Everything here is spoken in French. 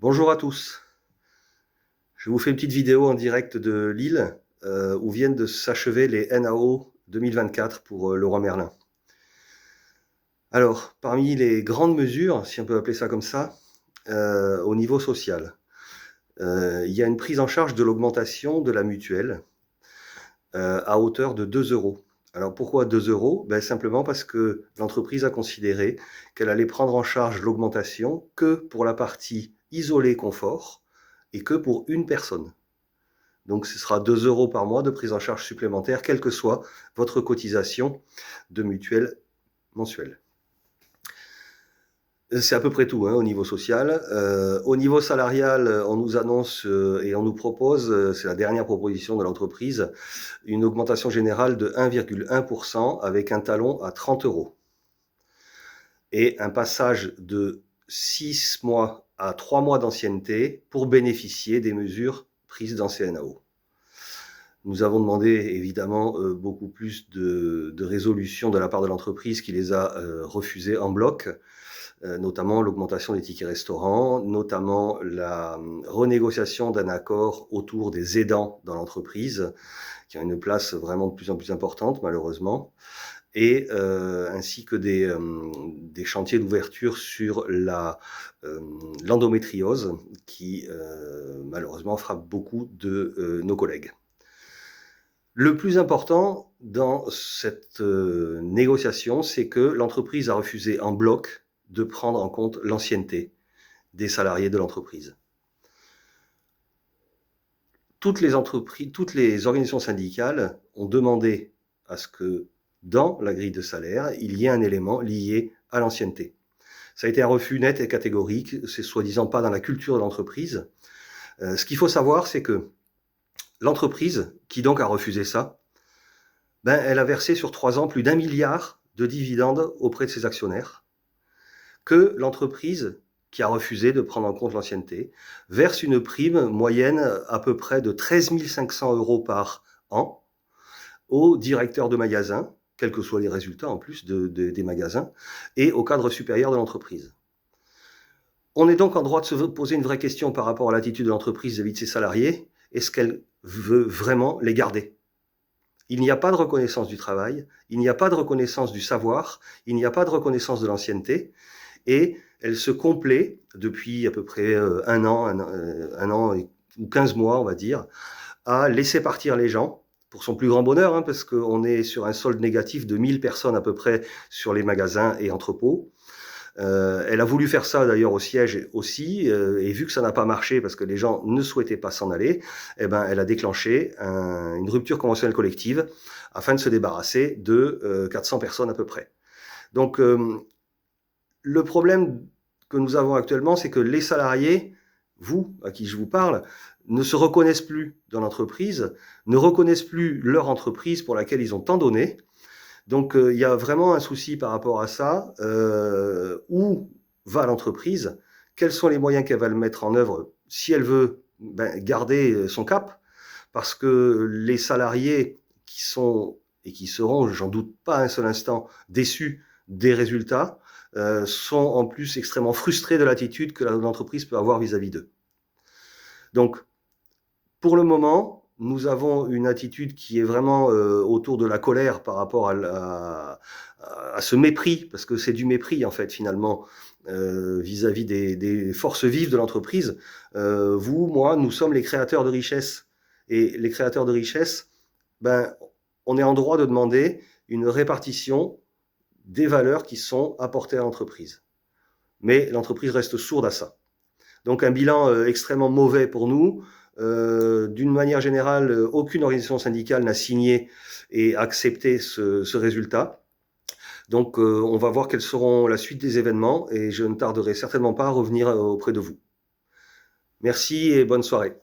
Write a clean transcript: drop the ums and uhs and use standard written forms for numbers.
Bonjour à tous. Je vous fais une petite vidéo en direct de Lille, où viennent de s'achever les NAO 2024 pour Leroy Merlin. Alors, parmi les grandes mesures, si on peut appeler ça comme ça, au niveau social, il y a une prise en charge de l'augmentation de la mutuelle à hauteur de 2 euros. Alors pourquoi 2 euros? Simplement parce que l'entreprise a considéré qu'elle allait prendre en charge l'augmentation que pour la partie isolée confort et que pour une personne. Donc ce sera 2 euros par mois de prise en charge supplémentaire, quelle que soit votre cotisation de mutuelle mensuelle. C'est à peu près tout, hein, au niveau social. Au niveau salarial, on nous annonce et on nous propose, c'est la dernière proposition de l'entreprise, une augmentation générale de 1,1% avec un talon à 30 euros. Et un passage de 6 mois à 3 mois d'ancienneté pour bénéficier des mesures prises dans CNAO. Nous avons demandé évidemment beaucoup plus de résolutions de la part de l'entreprise qui les a refusées en bloc, notamment l'augmentation des tickets restaurants, notamment la renégociation d'un accord autour des aidants dans l'entreprise, qui a une place vraiment de plus en plus importante malheureusement, et ainsi que des chantiers d'ouverture sur l'endométriose qui malheureusement frappe beaucoup de nos collègues. Le plus important dans cette négociation, c'est que l'entreprise a refusé en bloc de prendre en compte l'ancienneté des salariés de l'entreprise. Toutes les organisations syndicales ont demandé à ce que dans la grille de salaire, il y ait un élément lié à l'ancienneté. Ça a été un refus net et catégorique, c'est soi-disant pas dans la culture de l'entreprise. Ce qu'il faut savoir, c'est que l'entreprise, qui donc a refusé ça, elle a versé sur 3 ans plus d'1 milliard de dividendes auprès de ses actionnaires, que l'entreprise, qui a refusé de prendre en compte l'ancienneté, verse une prime moyenne à peu près de 13 500 euros par an aux directeurs de magasins, quels que soient les résultats en plus des magasins, et au cadre supérieur de l'entreprise. On est donc en droit de se poser une vraie question par rapport à l'attitude de l'entreprise vis-à-vis de ses salariés. Est-ce qu'elle veut vraiment les garder ? Il n'y a pas de reconnaissance du travail, il n'y a pas de reconnaissance du savoir, il n'y a pas de reconnaissance de l'ancienneté, et elle se complaît depuis à peu près un an ou 15 mois, on va dire, à laisser partir les gens, pour son plus grand bonheur, hein, parce qu'on est sur un solde négatif de 1000 personnes à peu près sur les magasins et entrepôts. Elle a voulu faire ça d'ailleurs au siège aussi, et vu que ça n'a pas marché parce que les gens ne souhaitaient pas s'en aller, elle a déclenché une rupture conventionnelle collective afin de se débarrasser de 400 personnes à peu près. Donc le problème que nous avons actuellement, c'est que les salariés, vous, à qui je vous parle, ne se reconnaissent plus dans l'entreprise, ne reconnaissent plus leur entreprise pour laquelle ils ont tant donné. Donc il y a vraiment un souci par rapport à ça. Où va l'entreprise? Quels sont les moyens qu'elle va mettre en œuvre si elle veut garder son cap? Parce que les salariés qui sont et qui seront, j'en doute pas un seul instant, déçus des résultats, sont en plus extrêmement frustrés de l'attitude que l'entreprise peut avoir vis-à-vis d'eux. Donc, pour le moment, nous avons une attitude qui est vraiment autour de la colère par rapport à ce mépris, parce que c'est du mépris en fait finalement vis-à-vis des forces vives de l'entreprise. Vous, moi, nous sommes les créateurs de richesse. Et les créateurs de richesse, on est en droit de demander une répartition des valeurs qui sont apportées à l'entreprise. Mais l'entreprise reste sourde à ça. Donc un bilan extrêmement mauvais pour nous. D'une manière générale, aucune organisation syndicale n'a signé et accepté ce résultat. Donc on va voir quelles seront la suite des événements et je ne tarderai certainement pas à revenir auprès de vous. Merci et bonne soirée.